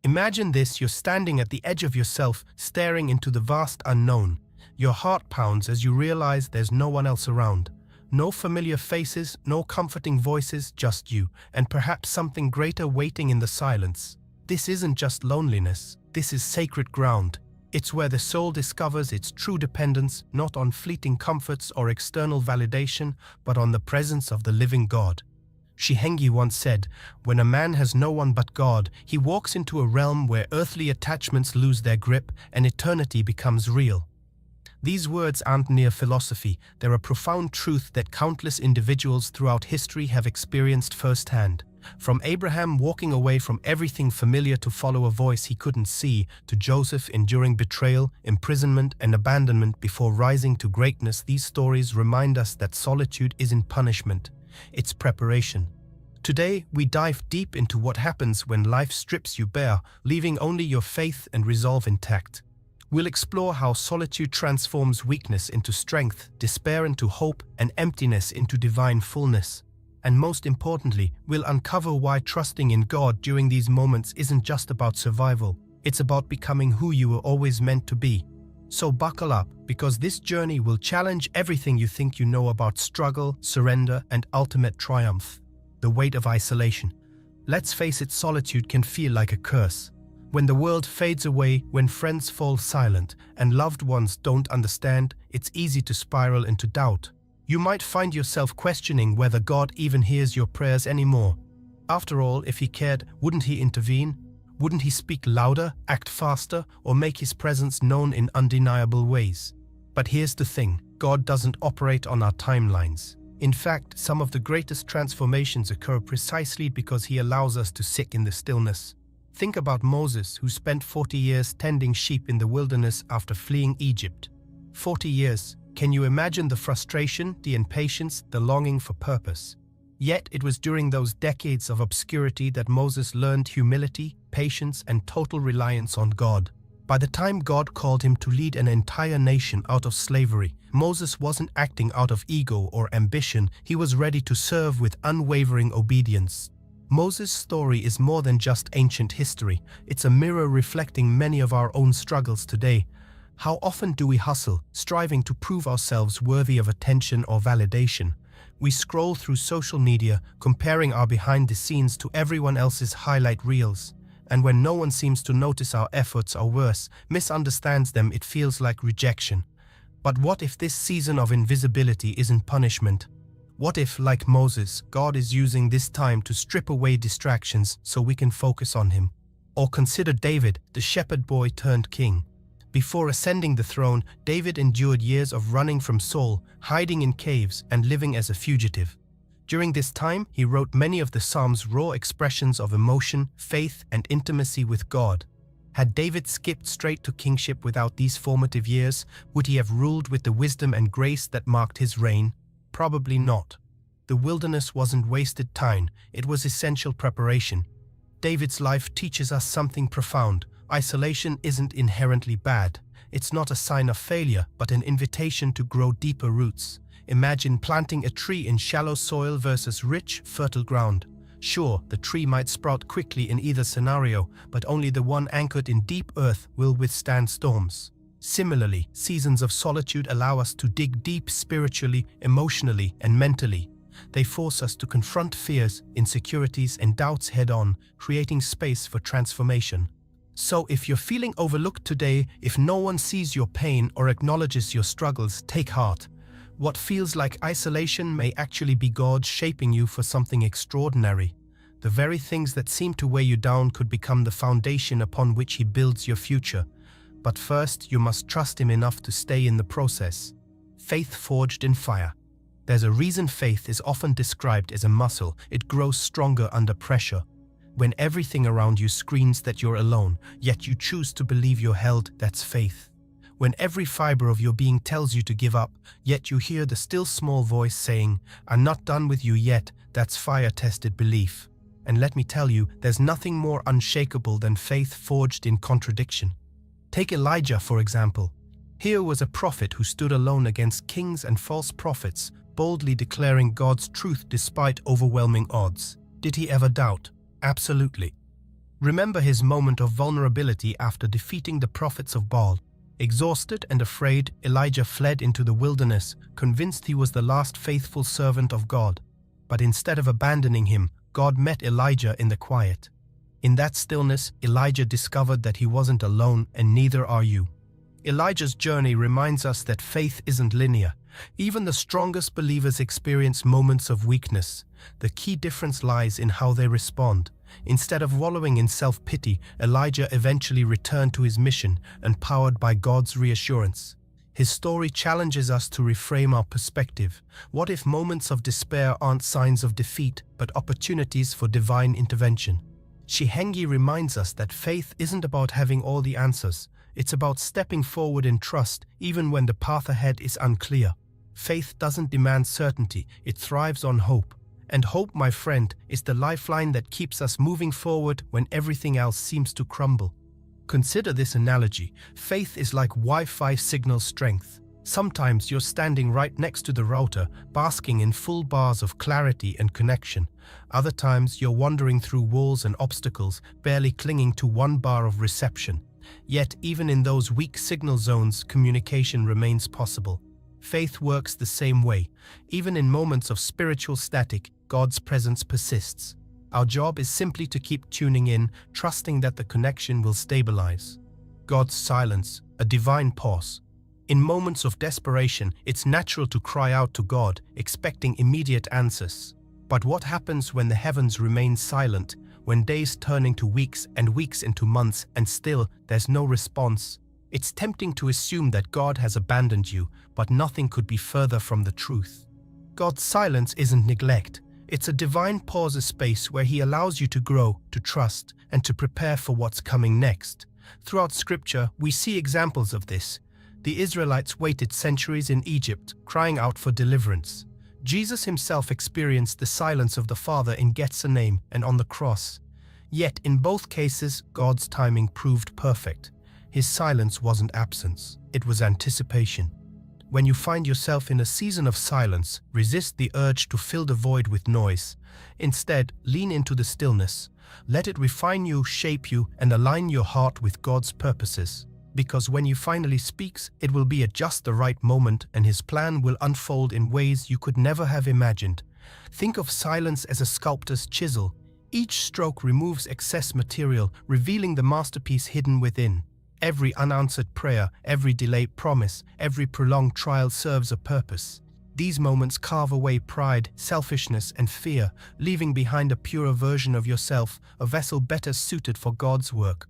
Imagine this: you're standing at the edge of yourself, staring into the vast unknown. Your heart pounds as you realize there's no one else around. No familiar faces, no comforting voices, just you, and perhaps something greater waiting in the silence. This isn't just loneliness, this is sacred ground. It's where the soul discovers its true dependence, not on fleeting comforts or external validation, but on the presence of the living God. Heng once said, "When a man has no one but God, he walks into a realm where earthly attachments lose their grip and eternity becomes real." These words aren't mere philosophy, they're a profound truth that countless individuals throughout history have experienced firsthand. From Abraham walking away from everything familiar to follow a voice he couldn't see, to Joseph enduring betrayal, imprisonment, and abandonment before rising to greatness, these stories remind us that solitude isn't punishment, it's preparation. Today, we dive deep into what happens when life strips you bare, leaving only your faith and resolve intact. We'll explore how solitude transforms weakness into strength, despair into hope, and emptiness into divine fullness. And most importantly, we'll uncover why trusting in God during these moments isn't just about survival, it's about becoming who you were always meant to be. So buckle up, because this journey will challenge everything you think you know about struggle, surrender, and ultimate triumph. The weight of isolation. Let's face it, solitude can feel like a curse. When the world fades away, when friends fall silent, and loved ones don't understand, it's easy to spiral into doubt. You might find yourself questioning whether God even hears your prayers anymore. After all, if He cared, wouldn't He intervene? Wouldn't He speak louder, act faster, or make His presence known in undeniable ways? But here's the thing, God doesn't operate on our timelines. In fact, some of the greatest transformations occur precisely because He allows us to sit in the stillness. Think about Moses, who spent 40 years tending sheep in the wilderness after fleeing Egypt. 40 years. Can you imagine the frustration, the impatience, the longing for purpose? Yet it was during those decades of obscurity that Moses learned humility, patience, and total reliance on God. By the time God called him to lead an entire nation out of slavery, Moses wasn't acting out of ego or ambition, he was ready to serve with unwavering obedience. Moses' story is more than just ancient history, it's a mirror reflecting many of our own struggles today. How often do we hustle, striving to prove ourselves worthy of attention or validation? We scroll through social media, comparing our behind the scenes to everyone else's highlight reels. And when no one seems to notice our efforts or worse, misunderstands them, it feels like rejection. But what if this season of invisibility isn't punishment? What if, like Moses, God is using this time to strip away distractions so we can focus on Him? Or consider David, the shepherd boy turned king. Before ascending the throne, David endured years of running from Saul, hiding in caves, and living as a fugitive. During this time, he wrote many of the Psalms' raw expressions of emotion, faith, and intimacy with God. Had David skipped straight to kingship without these formative years, would he have ruled with the wisdom and grace that marked his reign? Probably not. The wilderness wasn't wasted time, it was essential preparation. David's life teaches us something profound. Isolation isn't inherently bad. It's not a sign of failure, but an invitation to grow deeper roots. Imagine planting a tree in shallow soil versus rich, fertile ground. Sure, the tree might sprout quickly in either scenario, but only the one anchored in deep earth will withstand storms. Similarly, seasons of solitude allow us to dig deep spiritually, emotionally, and mentally. They force us to confront fears, insecurities, and doubts head-on, creating space for transformation. So if you're feeling overlooked today, if no one sees your pain or acknowledges your struggles, take heart. What feels like isolation may actually be God shaping you for something extraordinary. The very things that seem to weigh you down could become the foundation upon which He builds your future. But first, you must trust Him enough to stay in the process. Faith forged in fire. There's a reason faith is often described as a muscle. It grows stronger under pressure. When everything around you screams that you're alone, yet you choose to believe you're held, that's faith. When every fiber of your being tells you to give up, yet you hear the still small voice saying, "I'm not done with you yet," that's fire-tested belief. And let me tell you, there's nothing more unshakable than faith forged in contradiction. Take Elijah, for example. Here was a prophet who stood alone against kings and false prophets, boldly declaring God's truth despite overwhelming odds. Did he ever doubt? Absolutely. Remember his moment of vulnerability after defeating the prophets of Baal. Exhausted and afraid, Elijah fled into the wilderness, convinced he was the last faithful servant of God. But instead of abandoning him, God met Elijah in the quiet. In that stillness, Elijah discovered that he wasn't alone, and neither are you. Elijah's journey reminds us that faith isn't linear. Even the strongest believers experience moments of weakness. The key difference lies in how they respond. Instead of wallowing in self-pity, Elijah eventually returned to his mission, empowered by God's reassurance. His story challenges us to reframe our perspective. What if moments of despair aren't signs of defeat, but opportunities for divine intervention? Heng reminds us that faith isn't about having all the answers. It's about stepping forward in trust, even when the path ahead is unclear. Faith doesn't demand certainty, it thrives on hope. And hope, my friend, is the lifeline that keeps us moving forward when everything else seems to crumble. Consider this analogy. Faith is like Wi-Fi signal strength. Sometimes you're standing right next to the router, basking in full bars of clarity and connection. Other times you're wandering through walls and obstacles, barely clinging to 1 bar of reception. Yet, even in those weak signal zones, communication remains possible. Faith works the same way. Even in moments of spiritual static, God's presence persists. Our job is simply to keep tuning in, trusting that the connection will stabilize. God's silence, a divine pause. In moments of desperation, it's natural to cry out to God, expecting immediate answers. But what happens when the heavens remain silent, when days turn into weeks and weeks into months, and still there's no response? It's tempting to assume that God has abandoned you, but nothing could be further from the truth. God's silence isn't neglect. It's a divine pause, a space where He allows you to grow, to trust, and to prepare for what's coming next. Throughout Scripture, we see examples of this. The Israelites waited centuries in Egypt, crying out for deliverance. Jesus himself experienced the silence of the Father in Gethsemane and on the cross. Yet, in both cases, God's timing proved perfect. His silence wasn't absence, it was anticipation. When you find yourself in a season of silence, resist the urge to fill the void with noise. Instead, lean into the stillness. Let it refine you, shape you, and align your heart with God's purposes. Because when He finally speaks, it will be at just the right moment, and His plan will unfold in ways you could never have imagined. Think of silence as a sculptor's chisel. Each stroke removes excess material, revealing the masterpiece hidden within. Every unanswered prayer, every delayed promise, every prolonged trial serves a purpose. These moments carve away pride, selfishness, and fear, leaving behind a purer version of yourself, a vessel better suited for God's work.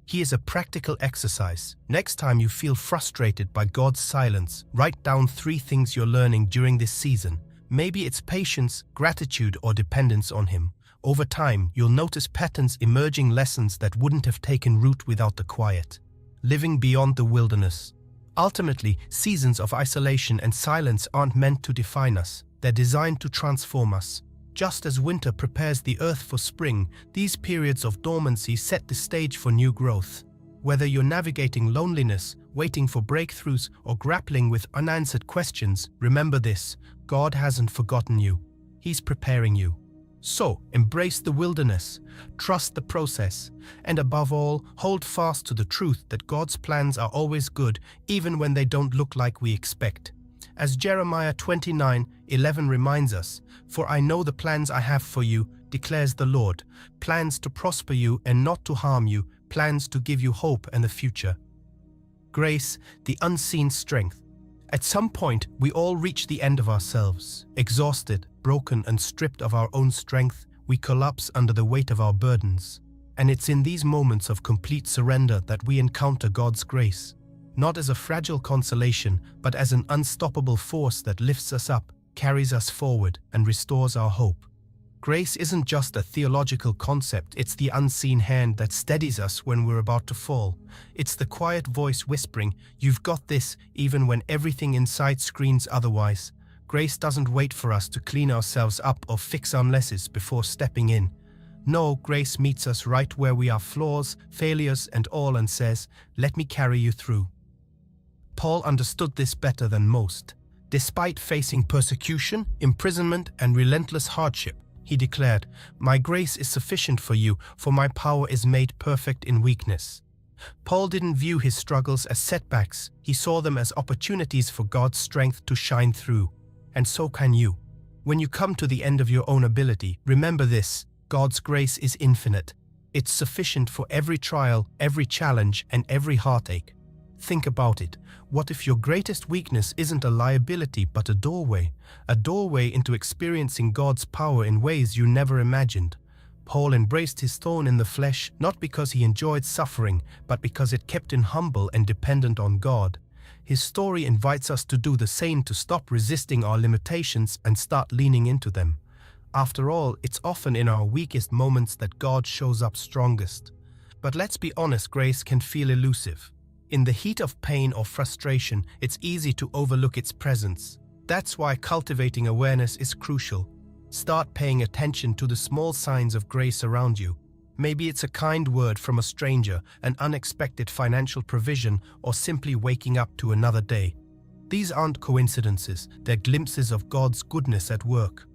Here's a practical exercise. Next time you feel frustrated by God's silence, write down 3 things you're learning during this season. Maybe it's patience, gratitude, or dependence on Him. Over time, you'll notice patterns emerging, lessons that wouldn't have taken root without the quiet. Living beyond the wilderness. Ultimately, seasons of isolation and silence aren't meant to define us. They're designed to transform us. Just as winter prepares the earth for spring, these periods of dormancy set the stage for new growth. Whether you're navigating loneliness, waiting for breakthroughs, or grappling with unanswered questions, remember this: God hasn't forgotten you. He's preparing you. So, embrace the wilderness, trust the process, and above all, hold fast to the truth that God's plans are always good, even when they don't look like we expect. As Jeremiah 29:11 reminds us, "For I know the plans I have for you, declares the Lord, plans to prosper you and not to harm you, plans to give you hope and a future." Grace, the unseen strength. At some point, we all reach the end of ourselves. Exhausted, broken, and stripped of our own strength, we collapse under the weight of our burdens. And it's in these moments of complete surrender that we encounter God's grace. Not as a fragile consolation, but as an unstoppable force that lifts us up, carries us forward, and restores our hope. Grace isn't just a theological concept, it's the unseen hand that steadies us when we're about to fall. It's the quiet voice whispering, "You've got this," even when everything inside screams otherwise. Grace doesn't wait for us to clean ourselves up or fix our messes before stepping in. No, grace meets us right where we are, flaws, failures, and all, and says, "Let me carry you through." Paul understood this better than most. Despite facing persecution, imprisonment, and relentless hardship, He declared, "My grace is sufficient for you, for my power is made perfect in weakness." Paul didn't view his struggles as setbacks. He saw them as opportunities for God's strength to shine through. And so can you. When you come to the end of your own ability, remember this: God's grace is infinite. It's sufficient for every trial, every challenge, and every heartache. Think about it. What if your greatest weakness isn't a liability but a doorway? A doorway into experiencing God's power in ways you never imagined. Paul embraced his thorn in the flesh not because he enjoyed suffering, but because it kept him humble and dependent on God. His story invites us to do the same, to stop resisting our limitations and start leaning into them. After all, it's often in our weakest moments that God shows up strongest. But let's be honest, grace can feel elusive. In the heat of pain or frustration, it's easy to overlook its presence. That's why cultivating awareness is crucial. Start paying attention to the small signs of grace around you. Maybe it's a kind word from a stranger, an unexpected financial provision, or simply waking up to another day. These aren't coincidences, they're glimpses of God's goodness at work.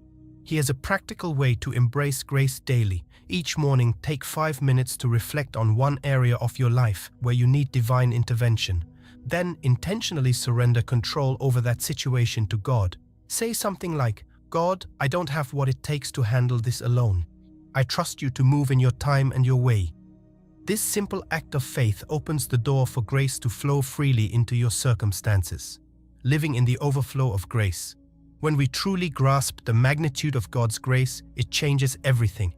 He has a practical way to embrace grace daily. Each morning, take 5 minutes to reflect on one area of your life where you need divine intervention. Then intentionally surrender control over that situation to God. Say something like, "God, I don't have what it takes to handle this alone. I trust you to move in your time and your way." This simple act of faith opens the door for grace to flow freely into your circumstances. Living in the overflow of grace. When we truly grasp the magnitude of God's grace, it changes everything.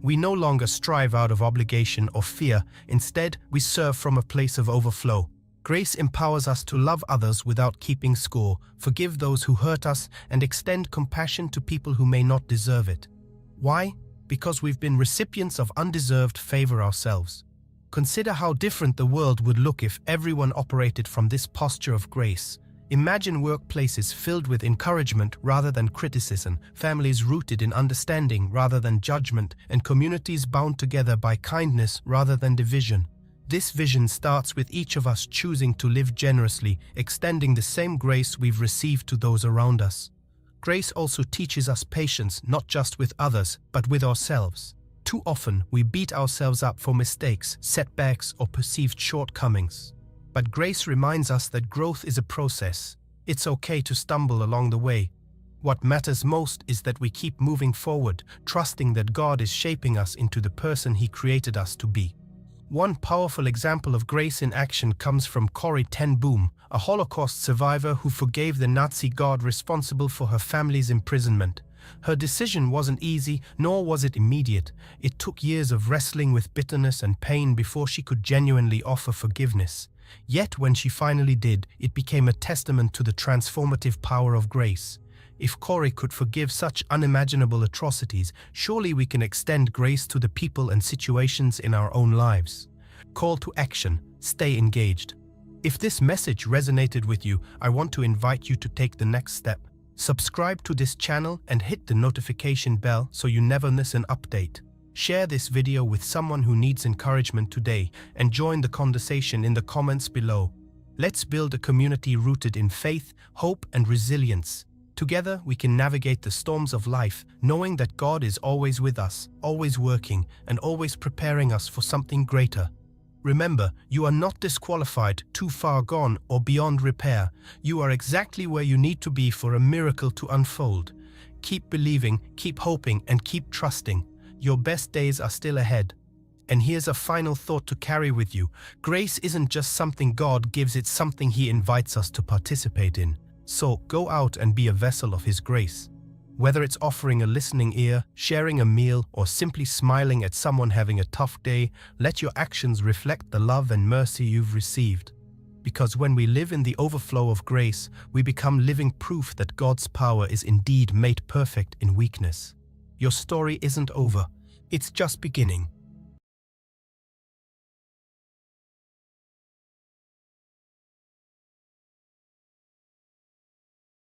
We no longer strive out of obligation or fear. Instead, we serve from a place of overflow. Grace empowers us to love others without keeping score, forgive those who hurt us, and extend compassion to people who may not deserve it. Why? Because we've been recipients of undeserved favor ourselves. Consider how different the world would look if everyone operated from this posture of grace. Imagine workplaces filled with encouragement rather than criticism, families rooted in understanding rather than judgment, and communities bound together by kindness rather than division. This vision starts with each of us choosing to live generously, extending the same grace we've received to those around us. Grace also teaches us patience, not just with others, but with ourselves. Too often, we beat ourselves up for mistakes, setbacks, or perceived shortcomings. But grace reminds us that growth is a process. It's okay to stumble along the way. What matters most is that we keep moving forward, trusting that God is shaping us into the person He created us to be. One powerful example of grace in action comes from Corrie ten Boom, a Holocaust survivor who forgave the Nazi guard responsible for her family's imprisonment. Her decision wasn't easy, nor was it immediate. It took years of wrestling with bitterness and pain before she could genuinely offer forgiveness. Yet when she finally did, it became a testament to the transformative power of grace. If Corrie could forgive such unimaginable atrocities, surely we can extend grace to the people and situations in our own lives. Call to action. Stay engaged. If this message resonated with you, I want to invite you to take the next step. Subscribe to this channel and hit the notification bell so you never miss an update. Share this video with someone who needs encouragement today and join the conversation in the comments below. Let's build a community rooted in faith, hope, and resilience. Together, we can navigate the storms of life, knowing that God is always with us, always working, and always preparing us for something greater. Remember, you are not disqualified, too far gone, or beyond repair. You are exactly where you need to be for a miracle to unfold. Keep believing, keep hoping, and keep trusting. Your best days are still ahead. And here's a final thought to carry with you. Grace isn't just something God gives, it's something He invites us to participate in. So go out and be a vessel of His grace. Whether it's offering a listening ear, sharing a meal, or simply smiling at someone having a tough day, let your actions reflect the love and mercy you've received. Because when we live in the overflow of grace, we become living proof that God's power is indeed made perfect in weakness. Your story isn't over. It's just beginning.